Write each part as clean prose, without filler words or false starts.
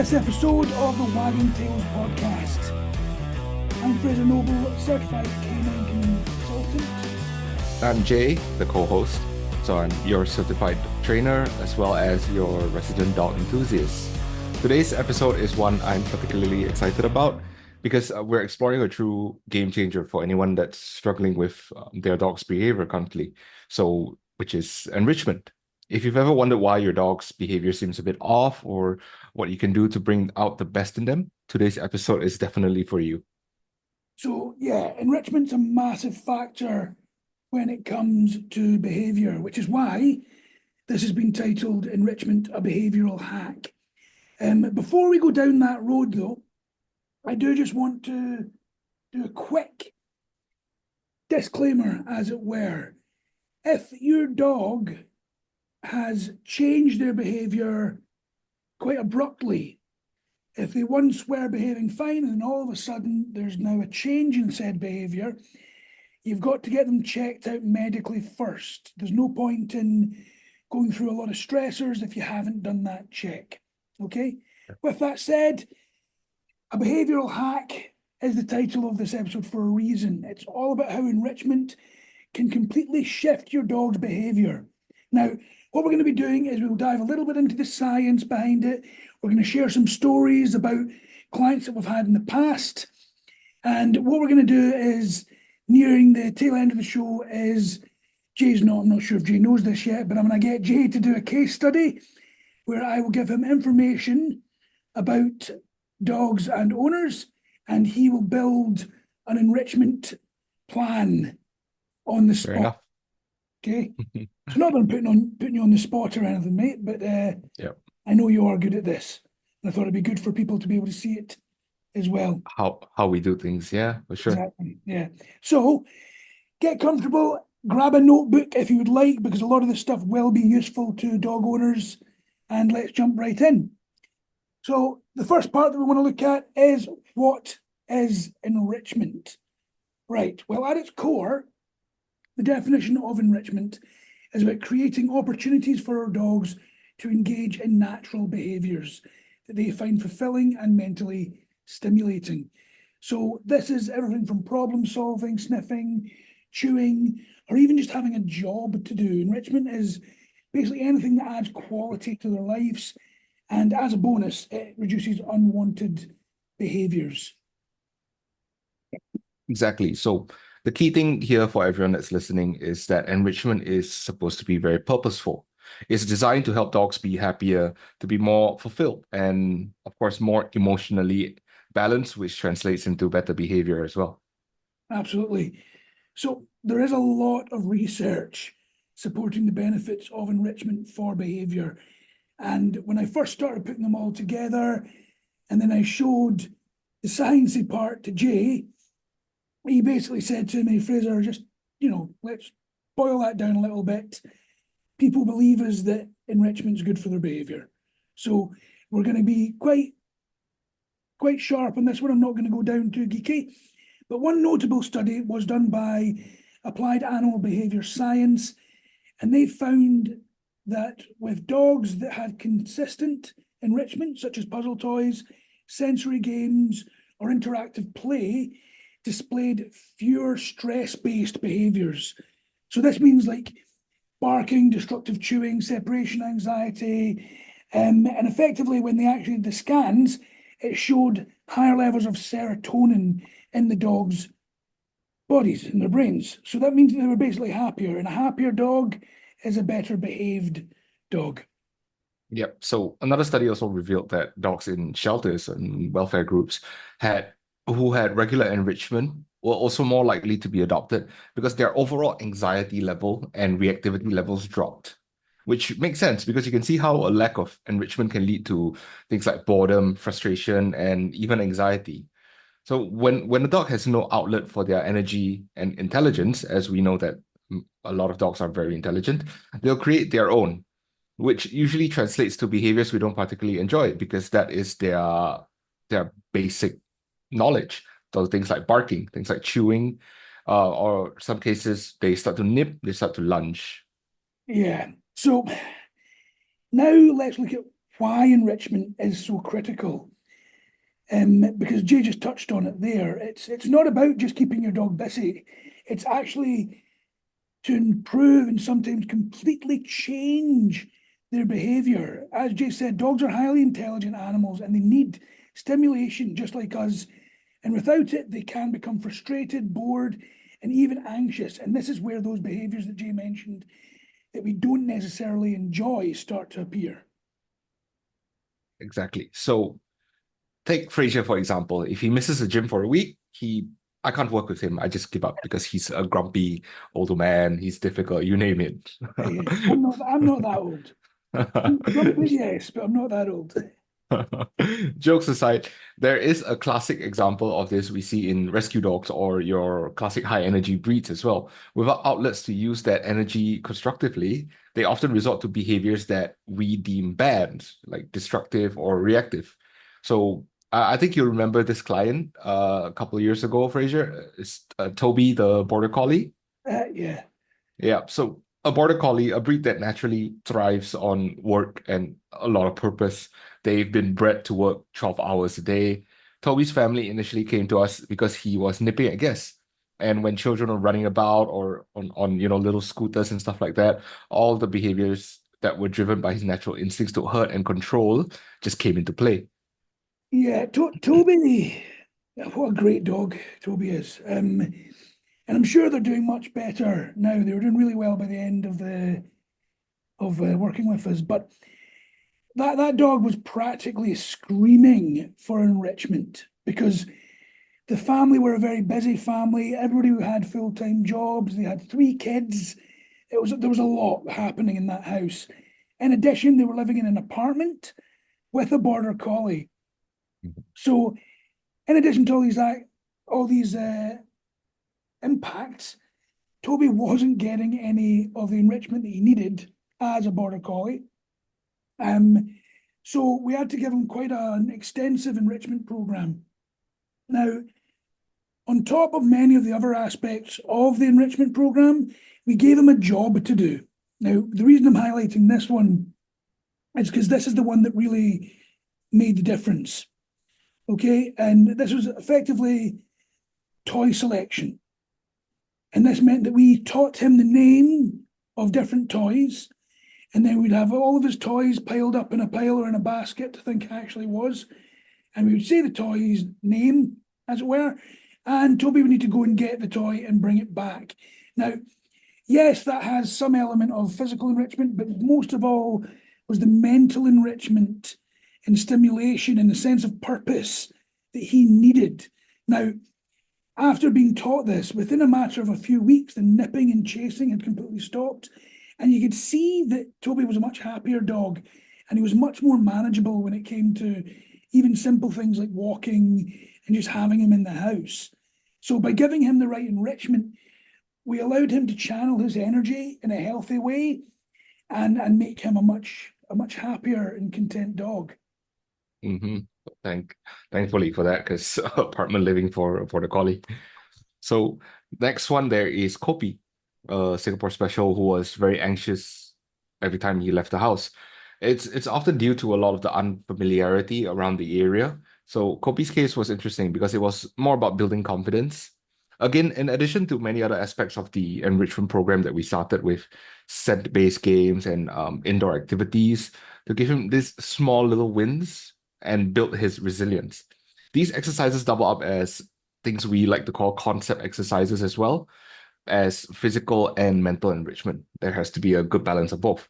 this episode of the Wagging Tales podcast. I'm Fraser Noble, certified canine consultant. I'm Jay, the co-host. So I'm your certified trainer as well as your resident dog enthusiast. Today's episode is one I'm particularly excited about because we're exploring a true game changer for anyone that's struggling with their dog's behavior currently. So, which is enrichment. If you've ever wondered why your dog's behavior seems a bit off or what you can do to bring out the best in them, today's episode is definitely for you. So yeah, enrichment's a massive factor when it comes to behaviour, which is why this has been titled Enrichment, a Behavioural Hack. Before we go down that road though, I do just want to do a quick disclaimer, as it were. If your dog has changed their behaviour quite abruptly, if they once were behaving fine and all of a sudden there's now a change in said behaviour, you've got to get them checked out medically first. There's no point in going through a lot of stressors if you haven't done that check. Okay? With that said, a behavioural hack is the title of this episode for a reason. It's all about how enrichment can completely shift your dog's behaviour. Now, what we're going to be doing is we'll dive a little bit into the science behind it. We're going to share some stories about clients that we've had in the past. And what we're going to do is, nearing the tail end of the show, is I'm not sure if Jay knows this yet, but I'm going to get Jay to do a case study where I will give him information about dogs and owners, and he will build an enrichment plan on the spot. Fair enough. Okay. It's not that I'm putting you on the spot or anything, mate, but I know you are good at this. And I thought it'd be good for people to be able to see it as well. How we do things, yeah, for sure. Exactly. Yeah. So get comfortable, grab a notebook if you would like, because a lot of this stuff will be useful to dog owners. And let's jump right in. So the first part that we want to look at is, what is enrichment? Right. Well, at its core, the definition of enrichment is about creating opportunities for our dogs to engage in natural behaviours that they find fulfilling and mentally stimulating. So this is everything from problem solving, sniffing, chewing, or even just having a job to do. Enrichment is basically anything that adds quality to their lives, and as a bonus, it reduces unwanted behaviours. Exactly. So the key thing here for everyone that's listening is that enrichment is supposed to be very purposeful. It's designed to help dogs be happier, to be more fulfilled, and of course, more emotionally balanced, which translates into better behavior as well. Absolutely. So there is a lot of research supporting the benefits of enrichment for behaviour. And when I first started putting them all together, and then I showed the sciencey part to Jay, he basically said to me, Fraser, just, let's boil that down a little bit. People believe us that enrichment's good for their behaviour. So we're going to be quite sharp on this one. I'm not going to go down too geeky. But one notable study was done by Applied Animal Behaviour Science, and they found that with dogs that had consistent enrichment, such as puzzle toys, sensory games, or interactive play, displayed fewer stress-based behaviours. So this means like barking, destructive chewing, separation anxiety, and effectively when they actually did the scans, it showed higher levels of serotonin in the dog's bodies, in their brains. So that means that they were basically happier, and a happier dog is a better behaved dog. Yep. So another study also revealed that dogs in shelters and welfare groups who had regular enrichment were also more likely to be adopted because their overall anxiety level and reactivity levels dropped, which makes sense because you can see how a lack of enrichment can lead to things like boredom, frustration, and even anxiety. So when a dog has no outlet for their energy and intelligence, as we know that a lot of dogs are very intelligent, they'll create their own, which usually translates to behaviors we don't particularly enjoy because that is their basic knowledge. So things like barking, things like chewing, or some cases they start to nip, they start to lunge. Yeah. So now let's look at why enrichment is so critical. Because Jay just touched on it there. It's not about just keeping your dog busy. It's actually to improve and sometimes completely change their behaviour. As Jay said, dogs are highly intelligent animals and they need stimulation just like us. And without it, they can become frustrated, bored, and even anxious. And this is where those behaviours that Jay mentioned that we don't necessarily enjoy start to appear. Exactly. So take Fraser, for example. If he misses the gym for a week, I can't work with him. I just give up because he's a grumpy older man. He's difficult, you name it. I'm not that old. Grumpy, yes, but I'm not that old. Jokes aside, there is a classic example of this we see in rescue dogs or your classic high energy breeds as well. Without outlets to use that energy constructively, they often resort to behaviors that we deem bad, like destructive or reactive. So I think you remember this client a couple of years ago, Fraser. It's Toby, the border collie. Yeah. Yeah, so a border collie, a breed that naturally thrives on work and a lot of purpose. They've been bred to work 12 hours a day. Toby's family initially came to us because he was nipping at guests. And when children are running about or on little scooters and stuff like that, all the behaviors that were driven by his natural instincts to hurt and control just came into play. Yeah, Toby, what a great dog Toby is. And I'm sure they're doing much better now. They were doing really well by the end of working with us, but that dog was practically screaming for enrichment because the family were a very busy family. Everybody who had full-time jobs, they had 3 kids. There was a lot happening in that house. In addition, they were living in an apartment with a border collie. So, in addition to all these impacts, Toby wasn't getting any of the enrichment that he needed as a border collie. So we had to give him quite an extensive enrichment program. Now, on top of many of the other aspects of the enrichment program, we gave him a job to do. Now, the reason I'm highlighting this one is because this is the one that really made the difference. Okay, and this was effectively toy selection. And this meant that we taught him the name of different toys, and then we'd have all of his toys piled up in a pile or in a basket to think it actually was. And we would say the toy's name, as it were, and Toby would need to go and get the toy and bring it back. Now, yes, that has some element of physical enrichment, but most of all was the mental enrichment and stimulation and the sense of purpose that he needed. Now, after being taught this, within a matter of a few weeks, the nipping and chasing had completely stopped. And you could see that Toby was a much happier dog and he was much more manageable when it came to even simple things like walking and just having him in the house. So by giving him the right enrichment, we allowed him to channel his energy in a healthy way and make him a much happier and content dog. Mm-hmm. Thankfully for that, because apartment living for the collie. So next one there is Kopi, Singapore special who was very anxious every time he left the house. It's often due to a lot of the unfamiliarity around the area. So Kopi's case was interesting because it was more about building confidence. Again, in addition to many other aspects of the enrichment program that we started with scent-based games and indoor activities to give him these small little wins and build his resilience. These exercises double up as things we like to call concept exercises as well as physical and mental enrichment. There has to be a good balance of both.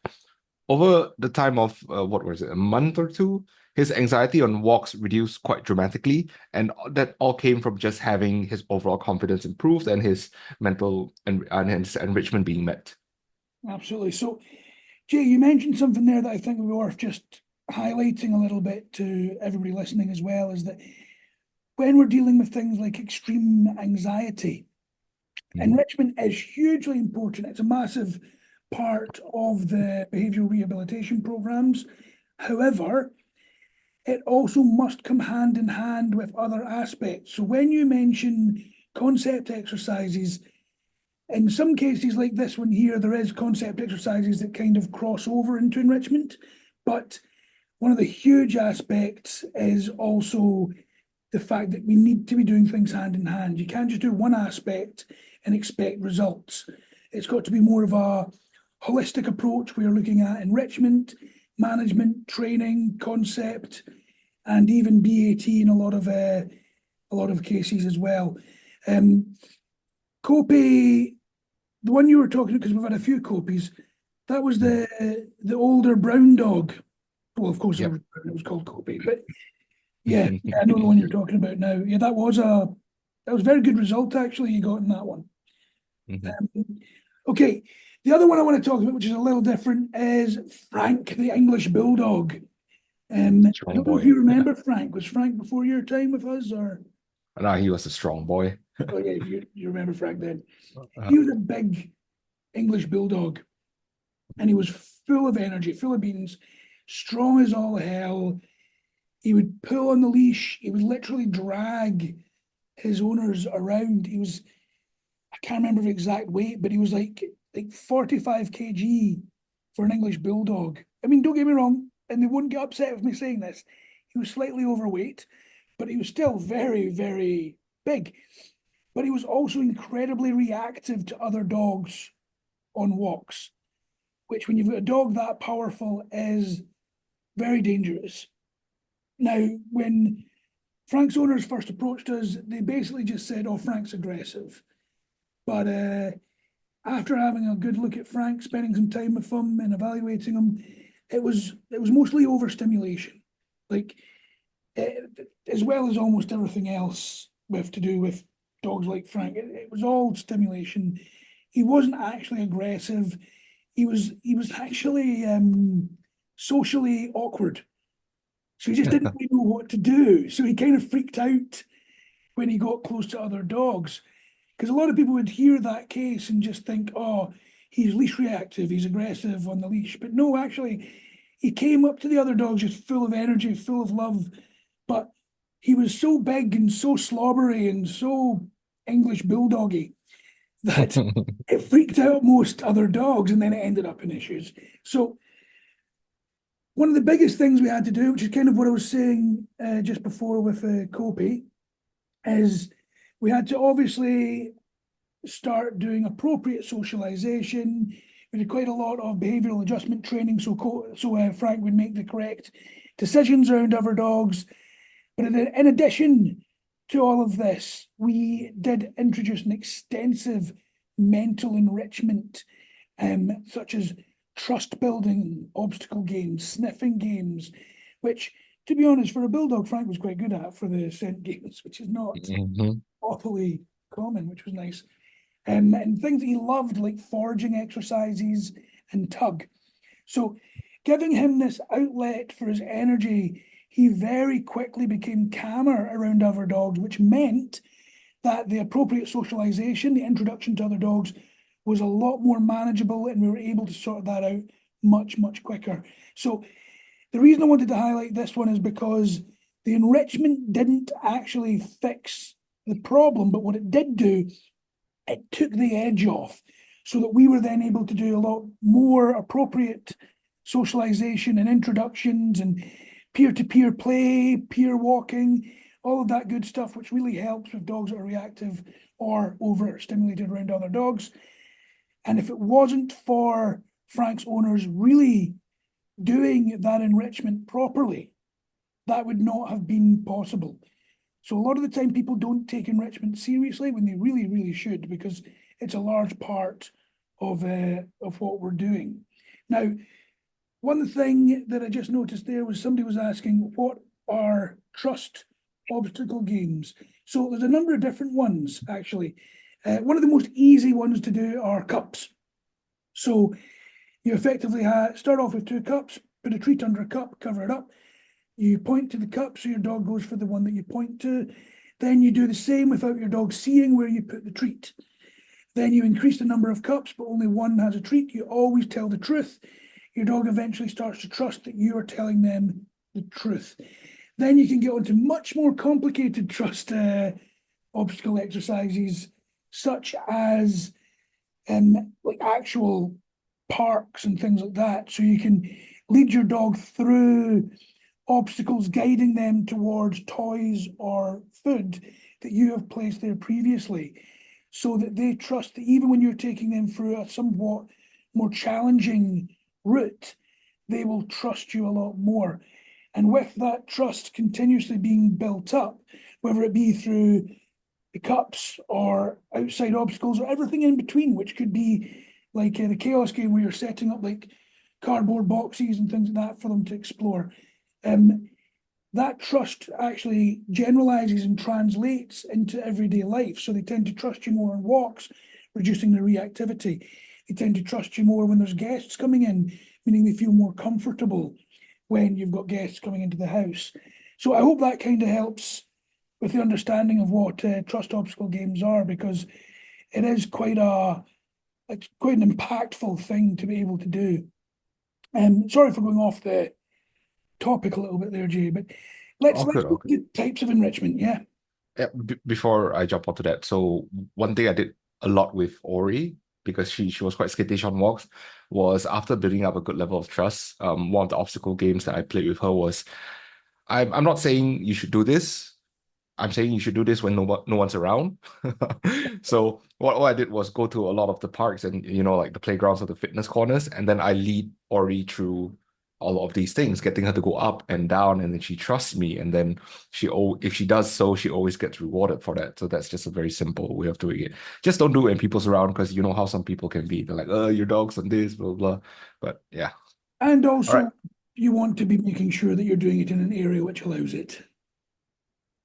Over the time of, what was it, a month or two, his anxiety on walks reduced quite dramatically. And that all came from just having his overall confidence improved and his mental and his enrichment being met. Absolutely. So, Jay, you mentioned something there that I think would be worth just highlighting a little bit to everybody listening as well, is that when we're dealing with things like extreme anxiety, enrichment is hugely important. It's a massive part of the behavioural rehabilitation programs. However, it also must come hand in hand with other aspects. So when you mention concept exercises, in some cases like this one here, there is concept exercises that kind of cross over into enrichment, but one of the huge aspects is also the fact that we need to be doing things hand in hand. You can't just do one aspect and expect results. It's got to be more of a holistic approach. We are looking at enrichment, management, training, concept, and even BAT in a lot of cases as well. Copy, the one you were talking, because we've had a few copies, that was the older brown dog. Well, of course, Yep. it was called Copy, but yeah, I know the one you're talking about now. Yeah, that was a very good result actually you got in that one. Okay, the other one I want to talk about, which is a little different, is Frank, the English Bulldog. I Strong don't know if boy. you remember Frank. Was Frank before your time with us, or? No, he was a strong boy. Oh yeah, you remember Frank then. He was a big English Bulldog, and he was full of energy, full of beans, strong as all hell. He would pull on the leash. He would literally drag his owners around. I can't remember the exact weight, but he was like 45 kg for an English Bulldog. I mean, don't get me wrong, and they wouldn't get upset with me saying this. He was slightly overweight, but he was still very, very big. But he was also incredibly reactive to other dogs on walks, which when you've got a dog that powerful is very dangerous. Now, when Frank's owners first approached us, they basically just said, "Oh, Frank's aggressive." But after having a good look at Frank, spending some time with him and evaluating him, it was mostly overstimulation, like as well as almost everything else to do with dogs like Frank. It was all stimulation. He wasn't actually aggressive. He was actually socially awkward. So he just didn't really know what to do. So he kind of freaked out when he got close to other dogs. Because a lot of people would hear that case and just think, oh, he's leash reactive, he's aggressive on the leash. But no, actually, he came up to the other dogs just full of energy, full of love. But he was so big and so slobbery and so English bulldoggy that it freaked out most other dogs, and then it ended up in issues. So one of the biggest things we had to do, which is kind of what I was saying just before with Copy, is we had to obviously start doing appropriate socialization. We did quite a lot of behavioural adjustment training, so Frank would make the correct decisions around other dogs. But in addition to all of this, we did introduce an extensive mental enrichment, such as trust building, obstacle games, sniffing games, which, to be honest, for a bulldog, Frank was quite good at for the scent games, which is not awfully common, which was nice. And things that he loved, like foraging exercises and tug. So giving him this outlet for his energy, he very quickly became calmer around other dogs, which meant that the appropriate socialization, the introduction to other dogs, was a lot more manageable, and we were able to sort that out much, much quicker. So the reason I wanted to highlight this one is because the enrichment didn't actually fix the problem, but what it did do, it took the edge off, so that we were then able to do a lot more appropriate socialization and introductions and peer-to-peer play, peer walking, all of that good stuff, which really helps with dogs that are reactive or overstimulated around other dogs. And if it wasn't for Frank's owners really doing that enrichment properly, that would not have been possible. So a lot of the time people don't take enrichment seriously when they really, really should, because it's a large part of what we're doing. Now, one thing that I just noticed there was somebody was asking, what are trust obstacle games? So there's a number of different ones, actually. One of the most easy ones to do are cups. So you effectively start off with 2 cups, put a treat under a cup, cover it up. You point to the cup, so your dog goes for the one that you point to. Then you do the same without your dog seeing where you put the treat. Then you increase the number of cups, but only one has a treat. You always tell the truth. Your dog eventually starts to trust that you are telling them the truth. Then you can get onto much more complicated trust obstacle exercises, such as like actual parks and things like that. So you can lead your dog through obstacles guiding them towards toys or food that you have placed there previously, so that they trust that even when you're taking them through a somewhat more challenging route, they will trust you a lot more. And with that trust continuously being built up, whether it be through the cups or outside obstacles or everything in between, which could be like the chaos game where you're setting up like cardboard boxes and things like that for them to explore. That trust actually generalizes and translates into everyday life. So they tend to trust you more on walks, reducing their reactivity. They tend to trust you more when there's guests coming in, meaning they feel more comfortable when you've got guests coming into the house. So I hope that kind of helps with the understanding of what trust obstacle games are, because it is it's quite an impactful thing to be able to do. Sorry for going off the topic a little bit there, Jay, but let's All good, all look good. at types of enrichment. Yeah. Yeah, before I jump onto that, so one thing I did a lot with Ori, because she was quite skittish on walks, was after building up a good level of trust. One of the obstacle games that I played with her was, I'm not saying you should do this. I'm saying you should do this when no one's around. So what I did was go to a lot of the parks and like the playgrounds or the fitness corners, and then I lead Ori through all of these things, getting her to go up and down, and then she trusts me, and then if she does so, she always gets rewarded for that. So that's just a very simple way of doing it. Just don't do it when people's around, because you know how some people can be. They're like, oh, your dog's on this, blah blah. But yeah. And All right. also, you want to be making sure that you're doing it in an area which allows it.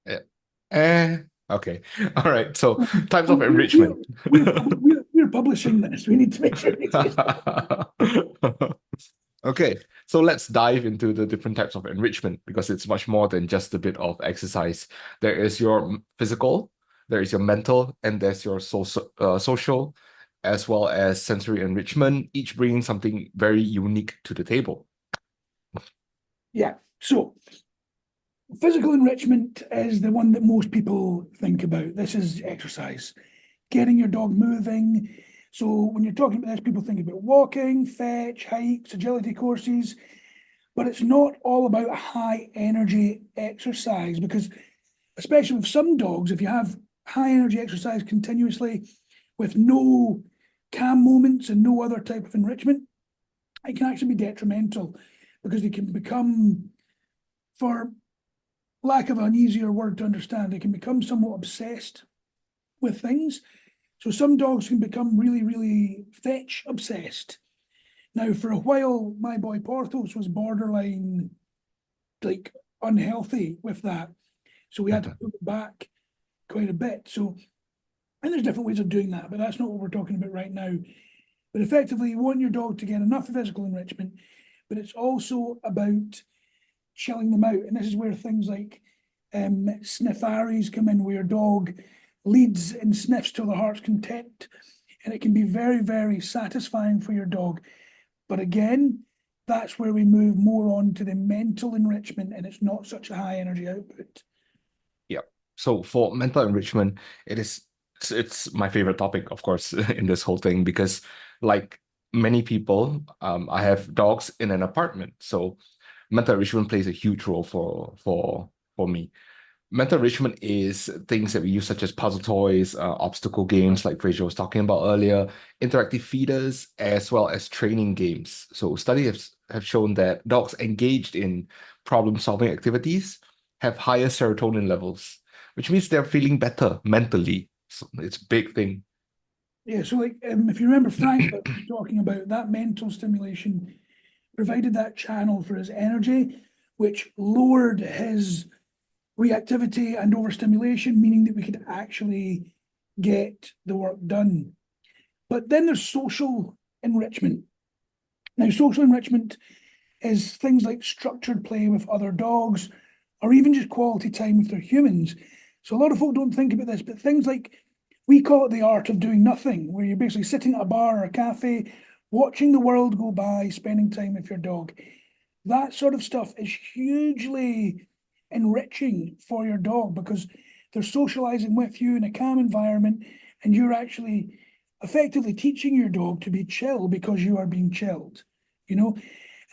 Yeah. Okay. All right. So types of We're, enrichment. we're publishing this. We need to make sure we say Okay, so let's dive into the different types of enrichment, because it's much more than just a bit of exercise. There is your physical, there is your mental, and there's your social, as well as sensory enrichment, each bringing something very unique to the table. Yeah. So physical enrichment is the one that most people think about. This is exercise, getting your dog moving. So when you're talking about this, people think about walking, fetch, hikes, agility courses, but it's not all about high energy exercise, because especially with some dogs, if you have high energy exercise continuously with no calm moments and no other type of enrichment, it can actually be detrimental, because they can become, for lack of an easier word to understand, they can become somewhat obsessed with things. So some dogs can become really, really fetch obsessed. Now, for a while, my boy Porthos was borderline like unhealthy with that. So we had to pull it back quite a bit. So, and there's different ways of doing that, but that's not what we're talking about right now. But effectively, you want your dog to get enough physical enrichment, but it's also about chilling them out. And this is where things like sniffaries come in, where your dog leads and sniffs to the heart's content. And it can be very, very satisfying for your dog. But again, that's where we move more on to the mental enrichment, and it's not such a high energy output. Yeah. So for mental enrichment, it's my favorite topic, of course, in this whole thing, because like many people, I have dogs in an apartment. So mental enrichment plays a huge role for me. Mental enrichment is things that we use, such as puzzle toys, obstacle games, like Fraser was talking about earlier, interactive feeders, as well as training games. So studies have shown that dogs engaged in problem-solving activities have higher serotonin levels, which means they're feeling better mentally. So it's a big thing. Yeah, so like if you remember Frank was talking about that mental stimulation provided that channel for his energy, which lowered his reactivity and overstimulation, meaning that we could actually get the work done. But then there's social enrichment. Now, social enrichment is things like structured play with other dogs, or even just quality time with their humans. So a lot of folk don't think about this, but things like, we call it the art of doing nothing, where you're basically sitting at a bar or a cafe, watching the world go by, spending time with your dog. That sort of stuff is hugely enriching for your dog, because they're socializing with you in a calm environment, and you're actually effectively teaching your dog to be chill because you are being chilled, you know?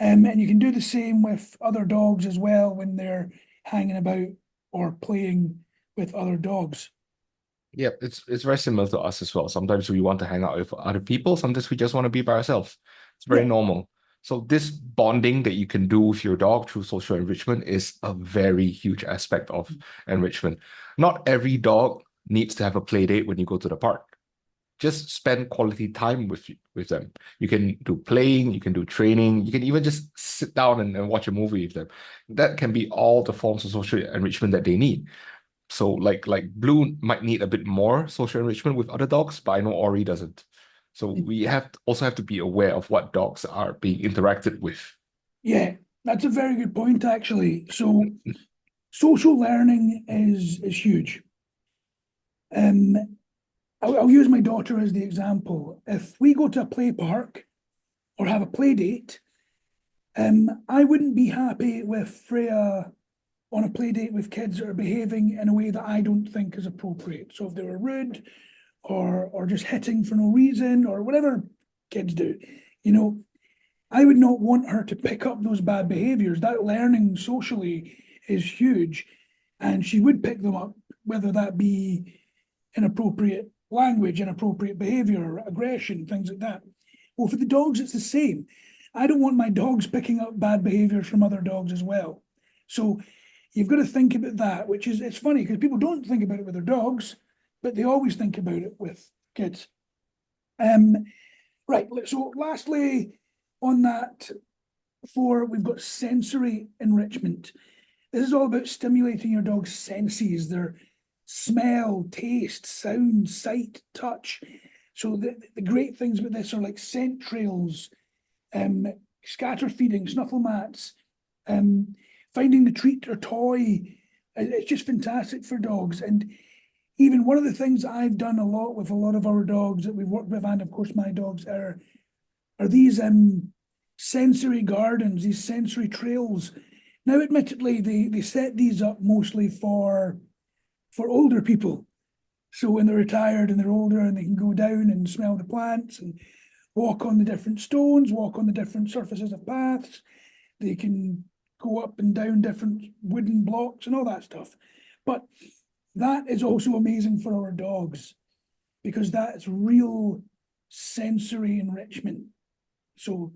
And you can do the same with other dogs as well when they're hanging about or playing with other dogs. Yeah, it's very similar to us as well. Sometimes we want to hang out with other people. Sometimes we just want to be by ourselves. It's very Yeah, normal. So this bonding that you can do with your dog through social enrichment is a very huge aspect of enrichment. Not every dog needs to have a play date when you go to the park. Just spend quality time with them. You can do playing, you can do training, you can even just sit down and watch a movie with them. That can be all the forms of social enrichment that they need. So like Blue might need a bit more social enrichment with other dogs, but I know Ori doesn't. So we also have to be aware of what dogs are being interacted with. yeah, that's a very good point, actually. So social learning is huge. Um, I'll use my daughter as the example. If we go to a play park or have a play date, I wouldn't be happy with Freya on a play date with kids that are behaving in a way that I don't think is appropriate. So if they were rude or just hitting for no reason or whatever kids do, you know, I would not want her to pick up those bad behaviors. That learning socially is huge, and she would pick them up, whether that be inappropriate language, inappropriate behavior, aggression, things like that. Well, for the dogs, it's the same. I don't want my dogs picking up bad behaviors from other dogs as well. So you've got to think about that, which is, it's funny because people don't think about it with their dogs, but they always think about it with kids. Right, so lastly, on that, we've got sensory enrichment. This is all about stimulating your dog's senses, their smell, taste, sound, sight, touch. So the great things about this are like scent trails, scatter feeding, snuffle mats, finding the treat or toy. It's just fantastic for dogs. And even one of the things I've done a lot with a lot of our dogs that we've worked with, and of course my dogs, are these sensory gardens, these sensory trails. Now, admittedly, they set these up mostly for older people. So when they're retired and they're older and they can go down and smell the plants and walk on the different stones, walk on the different surfaces of paths, they can go up and down different wooden blocks and all that stuff. But that is also amazing for our dogs because that's real sensory enrichment. So,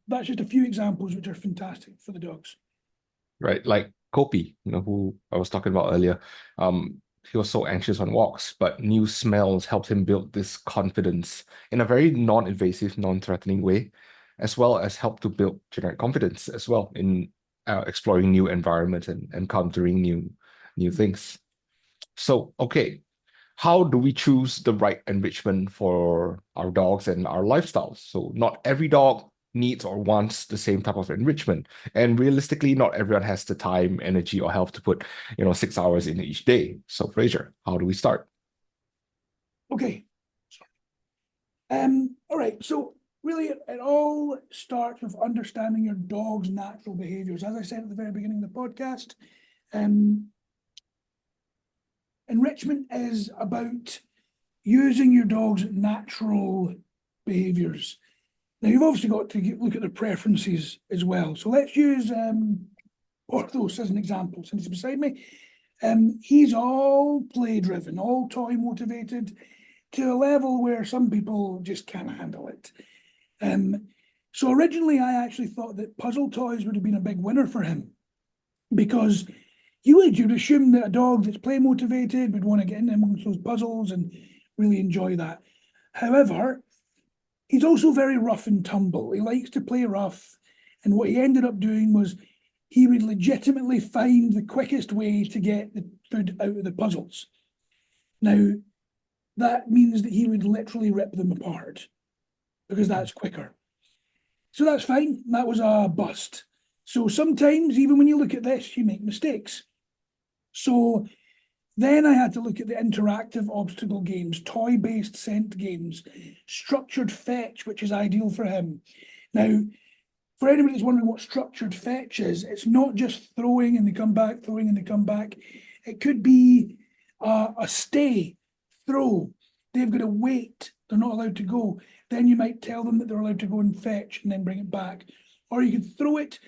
that's just a few examples which are fantastic for the dogs. Right? Like Kopi, who I was talking about earlier. He was so anxious on walks, but new smells helped him build this confidence in a very non-invasive, non-threatening way, as well as help to build generic confidence as well in exploring new environments and encountering new things. So, okay, how do we choose the right enrichment for our dogs and our lifestyles? So not every dog needs or wants the same type of enrichment. And realistically, not everyone has the time, energy, or health to put, 6 hours in each day. So Fraser, how do we start? Okay. All right. So really, it all starts with understanding your dog's natural behaviors. As I said at the very beginning of the podcast, enrichment is about using your dog's natural behaviors. Now, you've obviously got to look at their preferences as well. So let's use Porthos as an example, since he's beside me. He's all play driven, all toy motivated, to a level where some people just can't handle it. So originally, I actually thought that puzzle toys would have been a big winner for him because you'd assume that a dog that's play motivated would want to get in amongst those puzzles and really enjoy that. However, he's also very rough and tumble. He likes to play rough. And what he ended up doing was he would legitimately find the quickest way to get the food out of the puzzles. Now, that means that he would literally rip them apart because that's quicker. So that's fine. That was a bust. So sometimes, even when you look at this, you make mistakes. So then I had to look at the interactive obstacle games, toy-based scent games, structured fetch, which is ideal for him. Now, for anybody that's wondering what structured fetch is, it's not just throwing and they come back, throwing and they come back. It could be a stay, throw. They've got to wait. They're not allowed to go. Then you might tell them that they're allowed to go and fetch and then bring it back. or you can throw it.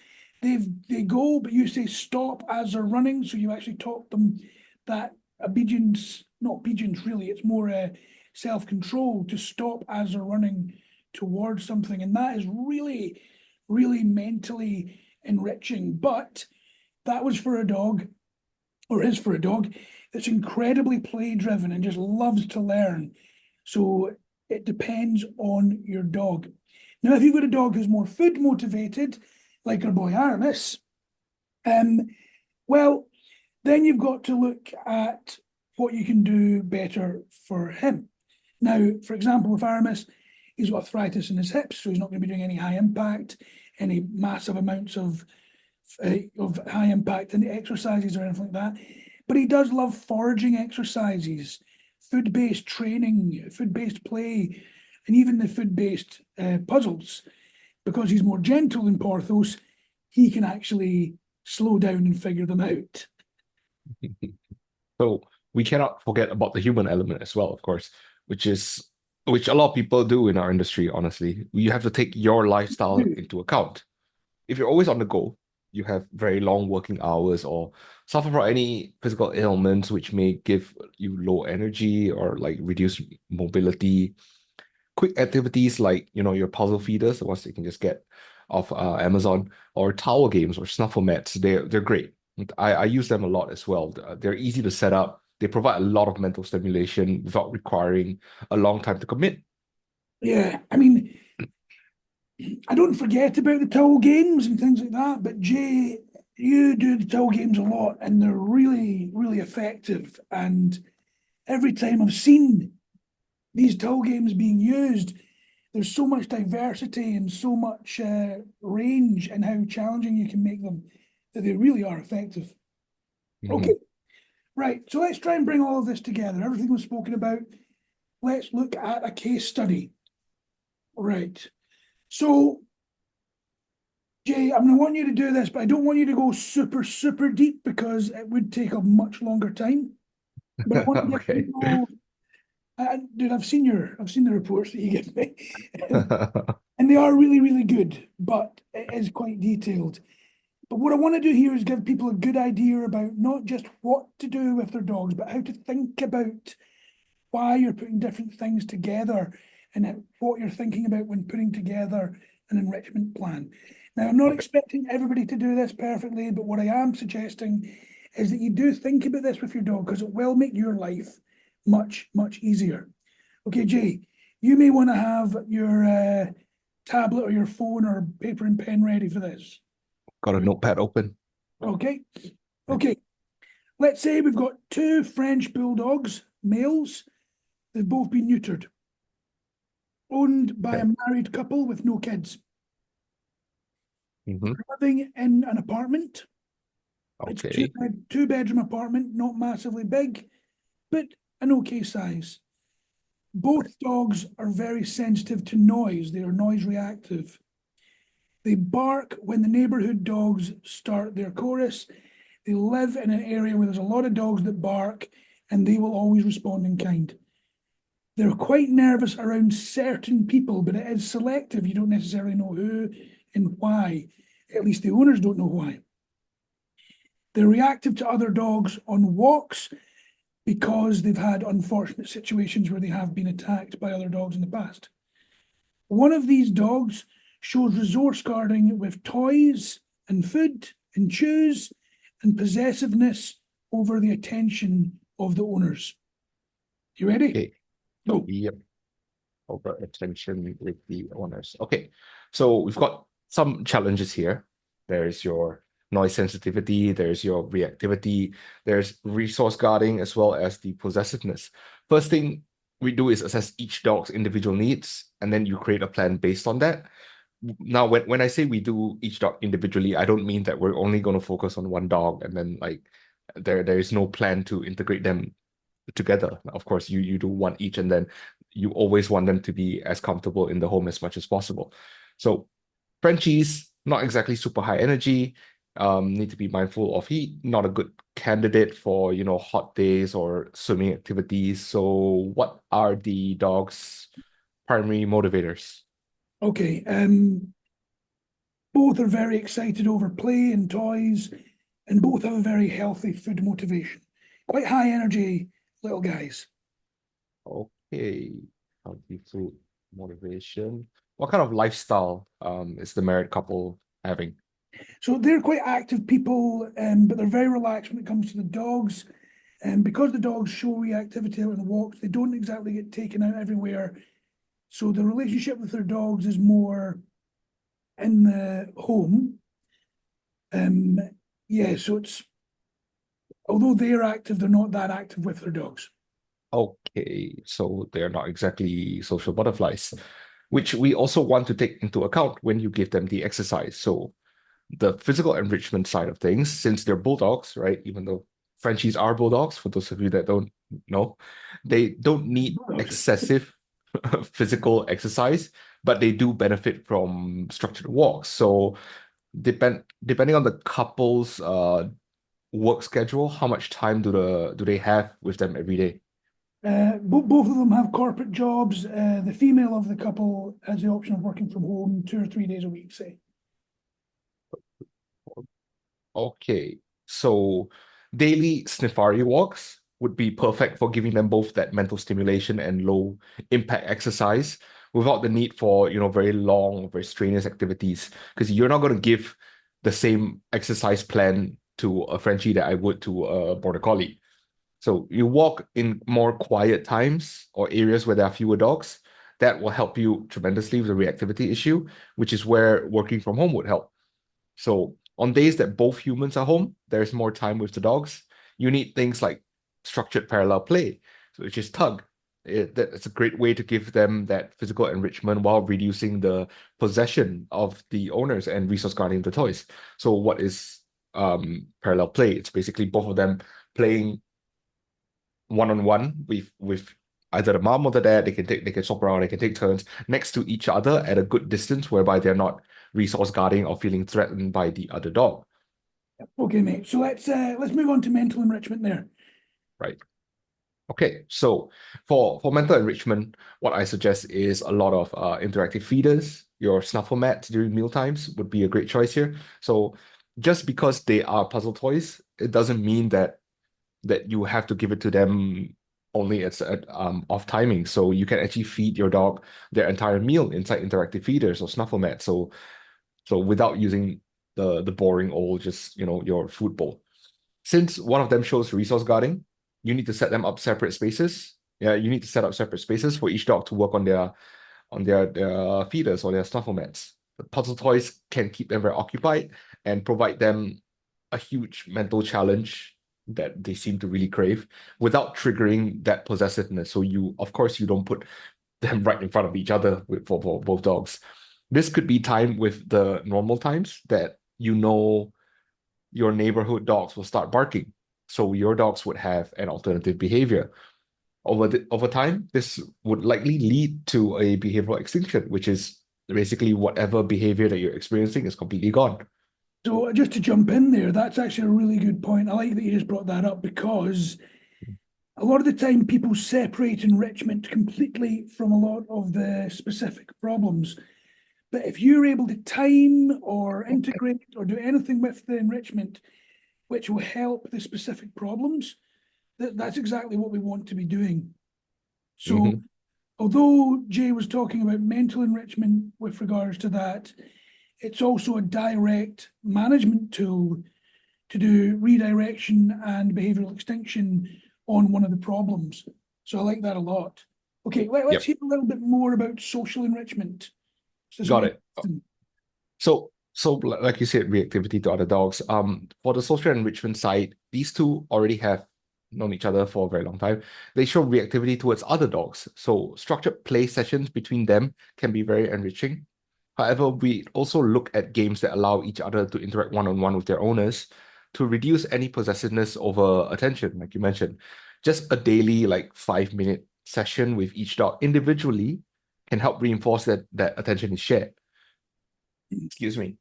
They go, but you say stop as they're running. So you actually taught them that obedience, not obedience really, it's more self-control to stop as they're running towards something. And that is really, really mentally enriching. But that was for a dog, or is for a dog, that's incredibly play driven and just loves to learn. So it depends on your dog. Now, if you've got a dog who's more food motivated, like our boy Aramis, um, well, then you've got to look at what you can do better for him. Now, for example, with Aramis, he's got arthritis in his hips, so he's not going to be doing any high impact, any massive amounts of high impact and exercises or anything like that. But he does love foraging exercises, food-based training, food-based play, and even the food-based puzzles. Because he's more gentle than Porthos, he can actually slow down and figure them out. So we cannot forget about the human element as well, of course, which a lot of people do in our industry, honestly. You have to take your lifestyle into account. If you're always on the go, you have very long working hours or suffer from any physical ailments which may give you low energy or like reduce mobility. Quick activities like, your puzzle feeders, the ones you can just get off Amazon, or tower games or snuffle mats, they're great. I use them a lot as well. They're easy to set up. They provide a lot of mental stimulation without requiring a long time to commit. Yeah, I mean, I don't forget about the towel games and things like that, but Jay, you do the towel games a lot and they're really, really effective. And every time I've seen these towel games being used, there's so much diversity and so much range and how challenging you can make them that they really are effective. Okay, right. So let's try and bring all of this together. Everything was spoken about. Let's look at a case study. Right. So, Jay, I'm going to want you to do this, but I don't want you to go super, super deep because it would take a much longer time. But I want to get Okay. people. Dude, I've seen the reports that you give me, and they are really, really good. But it is quite detailed. But what I want to do here is give people a good idea about not just what to do with their dogs, but how to think about why you're putting different things together and what you're thinking about when putting together an enrichment plan. Now, I'm not Okay. expecting everybody to do this perfectly, but what I am suggesting is that you do think about this with your dog because it will make your life much, much easier. Okay, Jay, you may want to have your tablet or your phone or paper and pen ready for this. Got a notepad open. Okay, okay. Let's say we've got two French bulldogs, males. They've both been neutered, owned by a Okay. married couple with no kids, Hmm. living in an apartment. It's a Okay. two bedroom apartment, not massively big, but an okay size. Both dogs are very sensitive to noise. They are noise reactive. They bark when the neighborhood dogs start their chorus. They live in an area where there's a lot of dogs that bark and they will always respond in kind. They're quite nervous around certain people, but it is selective. You don't necessarily know who and why. At least the owners don't know why. They're reactive to other dogs on walks because they've had unfortunate situations where they have been attacked by other dogs in the past. One of these dogs shows resource guarding with toys and food and chews and possessiveness over the attention of the owners. You ready? Okay. Go. Yep. Over attention with the owners. Okay. So we've got some challenges here. There's your noise sensitivity, there's your reactivity, there's resource guarding, as well as the possessiveness. First thing we do is assess each dog's individual needs, and then you create a plan based on that. Now, when I say we do each dog individually, I don't mean that we're only going to focus on one dog and then like there is no plan to integrate them together. Of course, you do one each, and then you always want them to be as comfortable in the home as much as possible. So Frenchies, not exactly super high energy, need to be mindful of heat, not a good candidate for, hot days or swimming activities. So what are the dog's primary motivators? Okay. Both are very excited over play and toys, and both have a very healthy food motivation. Quite high energy little guys. Okay. Healthy food, motivation. What kind of lifestyle is the married couple having? So they're quite active people, but they're very relaxed when it comes to the dogs. And because the dogs show reactivity out on the walks, they don't exactly get taken out everywhere. So the relationship with their dogs is more in the home. Um, yeah, so it's although they're active, they're not that active with their dogs. Okay, so they're not exactly social butterflies, which we also want to take into account when you give them the exercise. So the physical enrichment side of things, since they're bulldogs, right? Even though Frenchies are bulldogs, for those of you that don't know, they don't need Bulldogs. excessive physical exercise, but they do benefit from structured walks. So depending on the couple's work schedule, how much time do they have with them every day? Both of them have corporate jobs. The female of the couple has the option of working from home 2 or 3 days a week, say. Okay, so daily Sniffari walks would be perfect for giving them both that mental stimulation and low impact exercise without the need for, very long, very strenuous activities. Because you're not going to give the same exercise plan to a Frenchie that I would to a Border Collie. So you walk in more quiet times or areas where there are fewer dogs. That will help you tremendously with the reactivity issue, which is where working from home would help. So on days that both humans are home, there's more time with the dogs. You need things like structured parallel play, so which is tug. That's a great way to give them that physical enrichment while reducing the possession of the owners and resource guarding the toys. So what is parallel play? It's basically both of them playing one-on-one with either the mom or the dad. They can swap around, they can take turns next to each other at a good distance, whereby they're not resource guarding or feeling threatened by the other dog. Okay, mate. So let's move on to mental enrichment there. Right. Okay, so for mental enrichment, what I suggest is a lot of interactive feeders. Your snuffle mats during meal times would be a great choice here. So just because they are puzzle toys, it doesn't mean that you have to give it to them only at off timing. So you can actually feed your dog their entire meal inside interactive feeders or snuffle mats. So without using the boring old just your food bowl. Since one of them shows resource guarding, you need to set them up separate spaces. Yeah, you need to set up separate spaces for each dog to work on their feeders or their snuffle mats. The puzzle toys can keep them very occupied and provide them a huge mental challenge that they seem to really crave without triggering that possessiveness. So of course, you don't put them right in front of each other for both dogs. This could be timed with the normal times that your neighborhood dogs will start barking. So your dogs would have an alternative behavior. Over time, this would likely lead to a behavioral extinction, which is basically whatever behavior that you're experiencing is completely gone. So just to jump in there, that's actually a really good point. I like that you just brought that up because a lot of the time people separate enrichment completely from a lot of the specific problems. But if you're able to time or integrate or do anything with the enrichment, which will help the specific problems, that's exactly what we want to be doing. So, Mhm. although Jay was talking about mental enrichment with regards to that, it's also a direct management tool to do redirection and behavioral extinction on one of the problems. So I like that a lot. Okay, let's Yep, hear a little bit more about social enrichment. This is got really it. interesting. So like you said, reactivity to other dogs. For the social enrichment side, these two already have known each other for a very long time. They show reactivity towards other dogs. So structured play sessions between them can be very enriching. However, we also look at games that allow each other to interact one-on-one with their owners to reduce any possessiveness over attention, like you mentioned. Just a daily, like 5-minute session with each dog individually can help reinforce that attention is shared. Excuse me.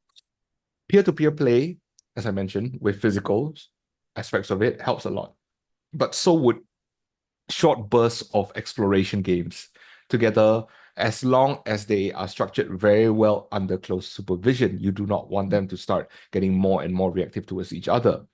Peer-to-peer play, as I mentioned, with physical aspects of it helps a lot. But so would short bursts of exploration games together as long as they are structured very well under close supervision, you do not want them to start getting more and more reactive towards each other.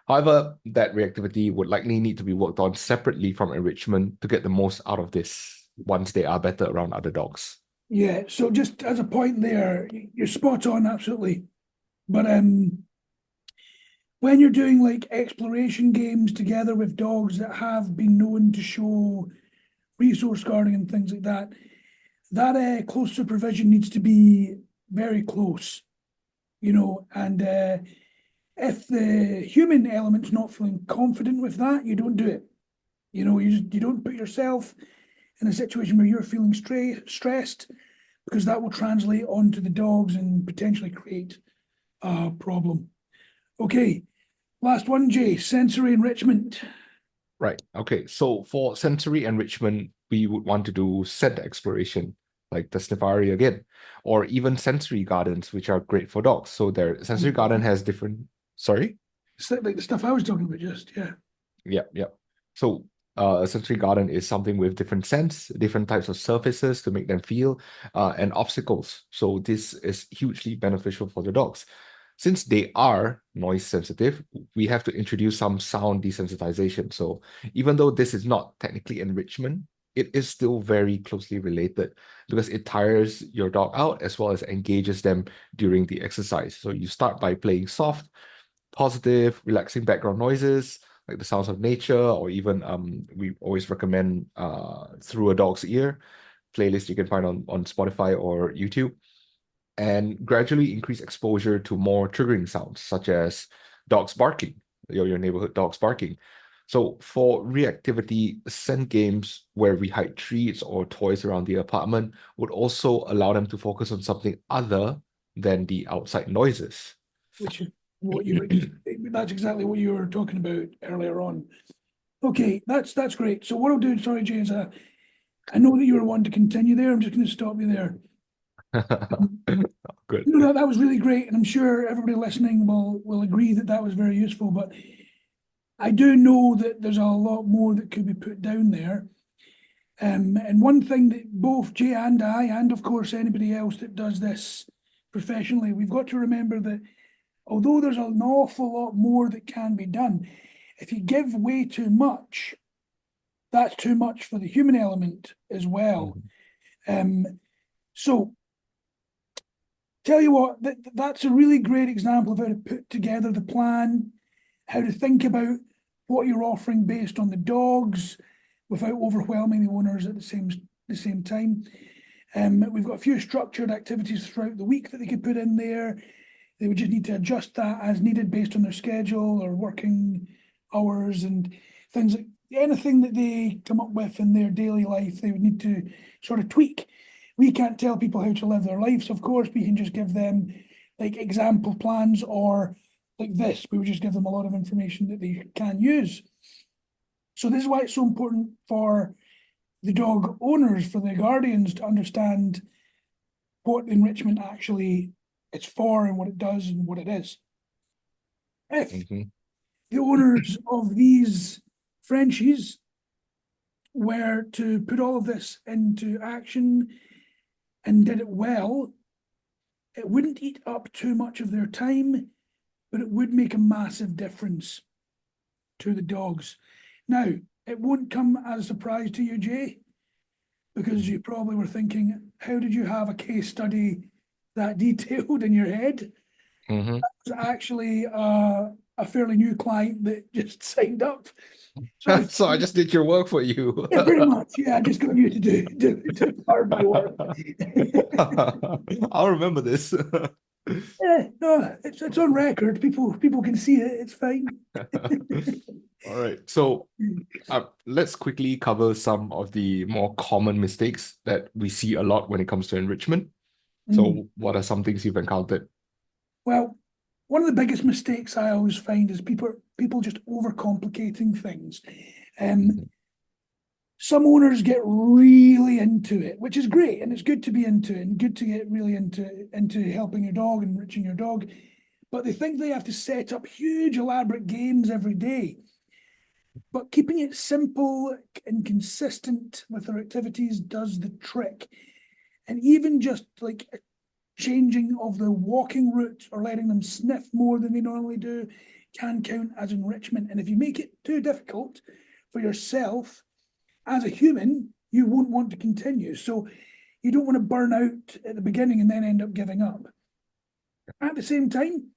However, that reactivity would likely need to be worked on separately from enrichment to get the most out of this once they are better around other dogs. Yeah, so just as a point there, you're spot on, absolutely. But when you're doing like exploration games together with dogs that have been known to show resource guarding and things like that, that close supervision needs to be very close, and if the human element's not feeling confident with that, you don't do it. You don't put yourself in a situation where you're feeling stressed, because that will translate onto the dogs and potentially create a problem. Okay, last one, Jay, sensory enrichment. Right. Okay. So for sensory enrichment, we would want to do scent exploration, like the safari again, or even sensory gardens, which are great for dogs. So their sensory garden has different. Sorry? Like the stuff I was talking about, just, yeah. Yeah. So a sensory garden is something with different scents, different types of surfaces to make them feel, and obstacles. So this is hugely beneficial for the dogs. Since they are noise sensitive, we have to introduce some sound desensitization. So even though this is not technically enrichment, it is still very closely related because it tires your dog out as well as engages them during the exercise. So you start by playing soft, positive, relaxing background noises like the sounds of nature, or even we always recommend Through a Dog's Ear playlist you can find on Spotify or YouTube, and gradually increase exposure to more triggering sounds such as dogs barking, your neighborhood dogs barking. So for reactivity, scent games where we hide treats or toys around the apartment would also allow them to focus on something other than the outside noises. Which is what you that's exactly what you were talking about earlier on. Okay, that's great. So what I'll do, sorry, Jay, is I know that you were wanting to continue there. I'm just going to stop you there. Good. That was really great, and I'm sure everybody listening will agree that that was very useful. But I do know that there's a lot more that could be put down there. And one thing that both Jay and I, and of course anybody else that does this professionally, we've got to remember that although there's an awful lot more that can be done, if you give way too much, that's too much for the human element as well. So tell you what, that's a really great example of how to put together the plan, how to think about what you're offering based on the dogs without overwhelming the owners at the same time. We've got a few structured activities throughout the week that they could put in there. They would just need to adjust that as needed based on their schedule or working hours and things like anything that they come up with in their daily life, they would need to sort of tweak. We can't tell people how to live their lives, of course. We can just give them like example plans, or like this, we would just give them a lot of information that they can use. So this is why it's so important for the dog owners, for the guardians, to understand what enrichment actually it's for and what it does and what it is. If the owners of these Frenchies were to put all of this into action and did it well, it wouldn't eat up too much of their time, but it would make a massive difference to the dogs. Now, it won't come as a surprise to you, Jay, because you probably were thinking, how did you have a case study that detailed in your head? Mm-hmm. It's actually a fairly new client that just signed up. So, So I just did your work for you. yeah, pretty much. Yeah, I just got you to do part of my work. I'll remember this. Yeah, no, it's on record. People can see it. It's fine. All right. So let's quickly cover some of the more common mistakes that we see a lot when it comes to enrichment. So what are some things you've encountered? Well, one of the biggest mistakes I always find is people just overcomplicating things. Some owners get really into it, which is great, and it's good to be into it and good to get really into helping your dog and enriching your dog. But they think they have to set up huge elaborate games every day. But keeping it simple and consistent with their activities does the trick. And even just like a changing of the walking route or letting them sniff more than they normally do can count as enrichment. And if you make it too difficult for yourself as a human, you won't want to continue. So you don't want to burn out at the beginning and then end up giving up. At the same time,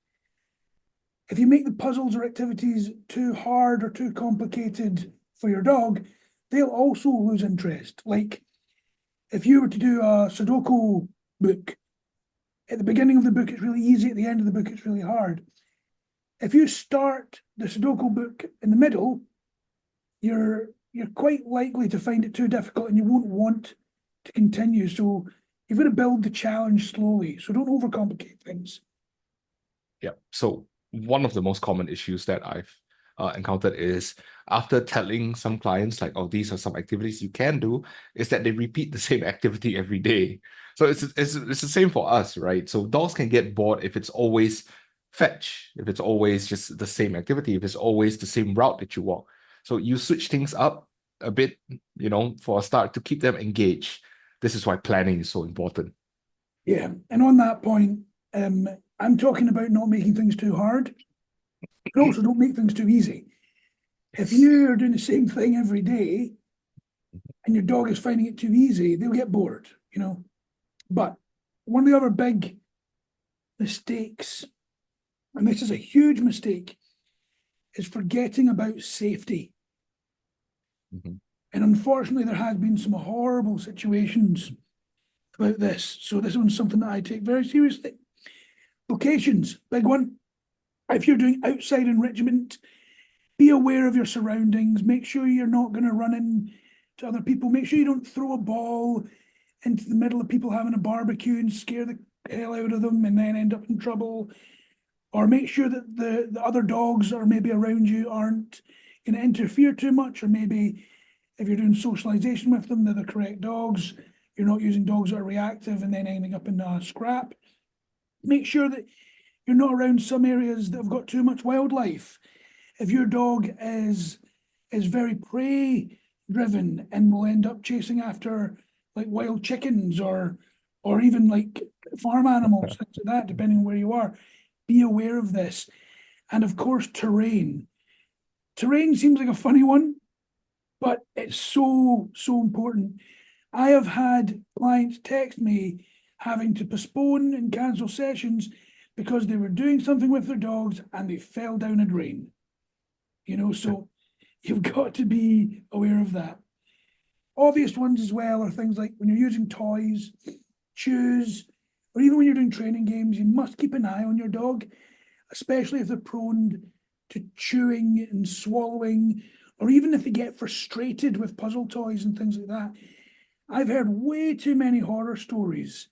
if you make the puzzles or activities too hard or too complicated for your dog, they'll also lose interest. Like if you were to do a Sudoku book, at the beginning of the book, it's really easy. At the end of the book, it's really hard. If you start the Sudoku book in the middle, you're quite likely to find it too difficult and you won't want to continue. So you've got to build the challenge slowly. So don't overcomplicate things. Yeah. So one of the most common issues that I've encountered is after telling some clients like, oh, these are some activities you can do, is that they repeat the same activity every day. So it's the same for us, right? So dogs can get bored if it's always fetch, if it's always just the same activity, if it's always the same route that you walk. So you switch things up a bit, for a start to keep them engaged. This is why planning is so important. Yeah. And on that point, I'm talking about not making things too hard, but also don't make things too easy. If you are doing the same thing every day and your dog is finding it too easy, they'll get bored, But one of the other big mistakes, and this is a huge mistake, is forgetting about safety. Mhm. And unfortunately, there has been some horrible situations about this. So this one's something that I take very seriously. Locations, big one. If you're doing outside enrichment, be aware of your surroundings. Make sure you're not going to run into other people. Make sure you don't throw a ball into the middle of people having a barbecue and scare the hell out of them and then end up in trouble. Or make sure that the other dogs or maybe around you aren't going to interfere too much, or maybe if you're doing socialization with them, they're the correct dogs. You're not using dogs that are reactive and then ending up in a scrap. Make sure that you're not around some areas that have got too much wildlife. If your dog is very prey driven and will end up chasing after like wild chickens or even like farm animals, things like that, depending on where you are, be aware of this. And of course, terrain. Terrain seems like a funny one, but it's so important. I have had clients text me having to postpone and cancel sessions because they were doing something with their dogs and they fell down a drain. So you've got to be aware of that. Obvious ones as well are things like when you're using toys, chews, or even when you're doing training games, you must keep an eye on your dog, especially if they're prone to chewing and swallowing, or even if they get frustrated with puzzle toys and things like that. I've heard way too many horror stories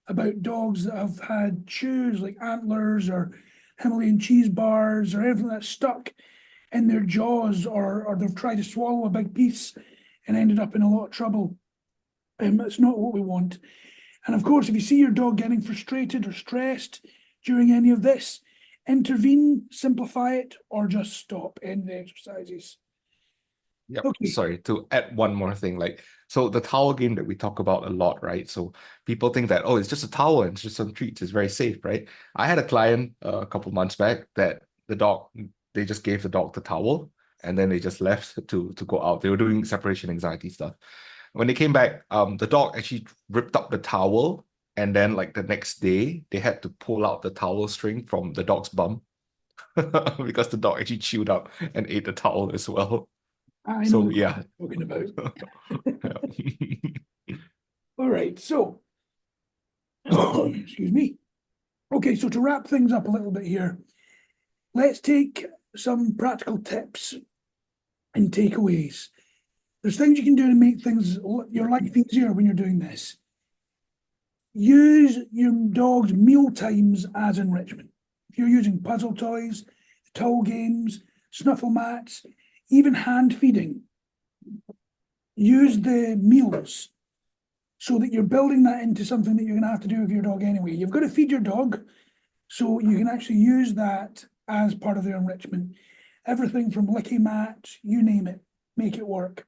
about dogs that have had chews like antlers or Himalayan cheese bars or anything that's stuck in their jaws, or they've tried to swallow a big piece and ended up in a lot of trouble. It's not what we want. And of course, if you see your dog getting frustrated or stressed during any of this, intervene, simplify it, or just stop, end the exercises. Yep. Okay. Sorry, to add one more thing, so the towel game that we talk about a lot, right? So people think that, oh, it's just a towel and it's just some treats, it's very safe, right? I had a client a couple months back that they just gave the dog the towel and then they just left to go out. They were doing separation anxiety stuff. When they came back, the dog actually ripped up the towel, and then like the next day, they had to pull out the towel string from the dog's bum because the dog actually chewed up and ate the towel as well. I know So what yeah. you're talking about. Yeah. All right, so excuse me. Okay, so to wrap things up a little bit here, let's take some practical tips and takeaways. There's things you can do to make things your life easier when you're doing this. Use your dog's meal times as enrichment. If you're using puzzle toys, towel games, snuffle mats, even hand feeding, use the meals so that you're building that into something that you're going to have to do with your dog anyway. You've got to feed your dog, so you can actually use that as part of their enrichment. everything from licky mats, you name it, make it work.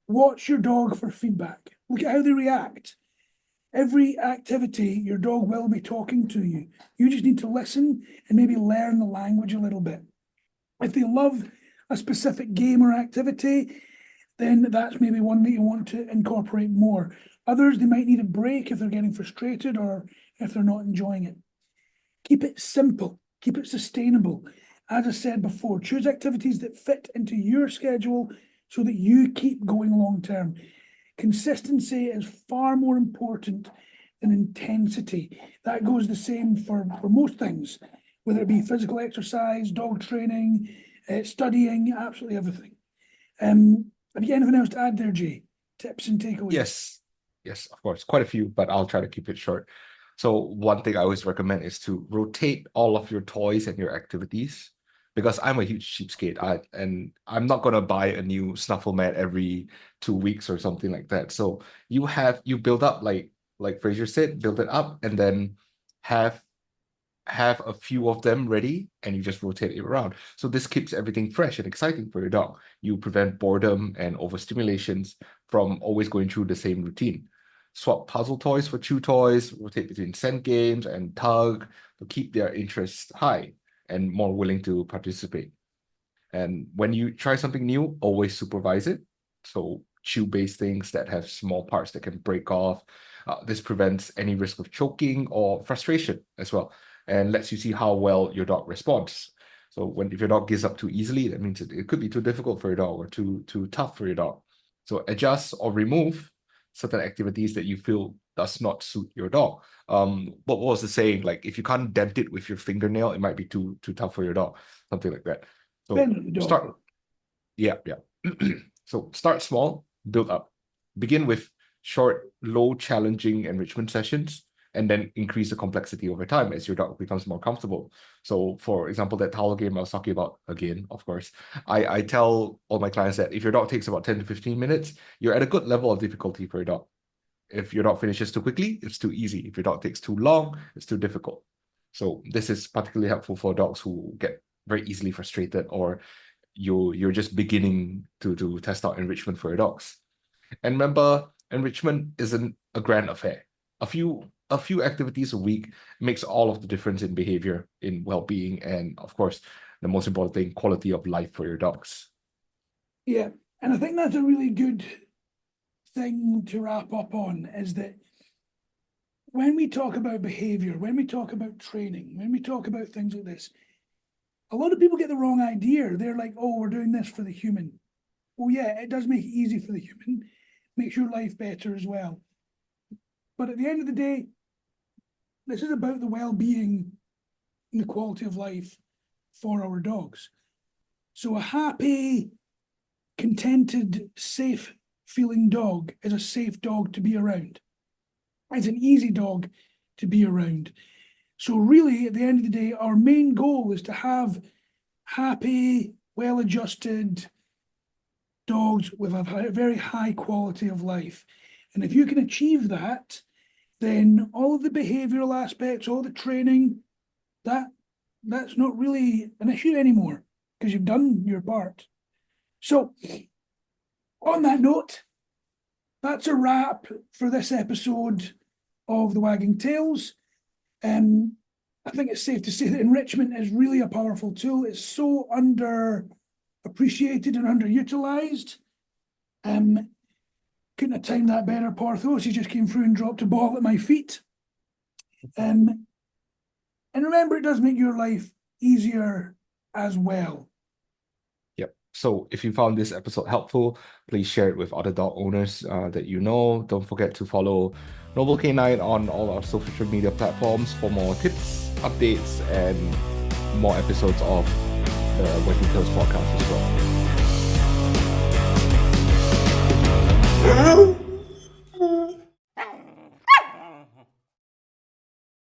Watch your dog for feedback. Look at how they react. Every activity, your dog will be talking to you. You just need to listen and maybe learn the language a little bit. If they love a specific game or activity, then that's maybe one that you want to incorporate more. Others, they might need a break if they're getting frustrated or if they're not enjoying it. Keep it simple, keep it sustainable. As I said before, choose activities that fit into your schedule so that you keep going long term. Consistency is far more important than intensity. That goes the same for most things, whether it be physical exercise, dog training, studying, absolutely everything. Have you got anything else to add there, Jay? Tips and takeaways? Yes, of course, quite a few, but I'll try to keep it short. So one thing I always recommend is to rotate all of your toys and your activities, because I'm a huge cheapskate. And I'm not gonna buy a new snuffle mat every 2 weeks or something like that. So you build up, like Fraser said, build it up and then have a few of them ready, and you just rotate it around. So this keeps everything fresh and exciting for your dog. You prevent boredom and overstimulations from always going through the same routine. Swap puzzle toys for chew toys, rotate between scent games and tug to keep their interest high and more willing to participate. And when you try something new, always supervise it. So chew-based things that have small parts that can break off. This prevents any risk of choking or frustration as well, and lets you see how well your dog responds. So if your dog gives up too easily, that means it could be too difficult for your dog or too tough for your dog. So adjust or remove certain activities that you feel does not suit your dog. What was the saying? Like, if you can't dent it with your fingernail, it might be too tough for your dog, something like that. So start, yeah. So start small, build up. Begin with short, low challenging enrichment sessions, and then increase the complexity over time as your dog becomes more comfortable. So for example, that towel game I was talking about, again, of course, I tell all my clients that if your dog takes about 10 to 15 minutes, you're at a good level of difficulty for your dog. If your dog finishes too quickly, it's too easy. If your dog takes too long, it's too difficult. So this is particularly helpful for dogs who get very easily frustrated, or you're just beginning to test out enrichment for your dogs. And remember, enrichment isn't a grand affair. A few activities a week makes all of the difference in behavior, in well-being, and of course, the most important thing, quality of life for your dogs. Yeah, and I think that's a really good thing to wrap up on, is that when we talk about behavior, when we talk about training, when we talk about things like this, a lot of people get the wrong idea. They're like, oh, we're doing this for the human. Well, yeah, it does make it easy for the human, makes your life better as well. But at the end of the day, this is about the well-being and the quality of life for our dogs. So a happy, contented, safe feeling dog is a safe dog to be around. It's an easy dog to be around. So really, at the end of the day, our main goal is to have happy, well-adjusted dogs with a very high quality of life. And if you can achieve that, then all of the behavioural aspects, all the training, that's not really an issue anymore, because you've done your part. So on that note, that's a wrap for this episode of the Wagging Tales. I think it's safe to say that enrichment is really a powerful tool. It's so underappreciated and underutilized. Couldn't have timed that better, Porthos. He just came through and dropped a ball at my feet. And remember, it does make your life easier as well. Yep. So if you found this episode helpful, please share it with other dog owners that you know. Don't forget to follow Noble K9 on all our social media platforms for more tips, updates, and more episodes of the Wagging Tales podcast as well.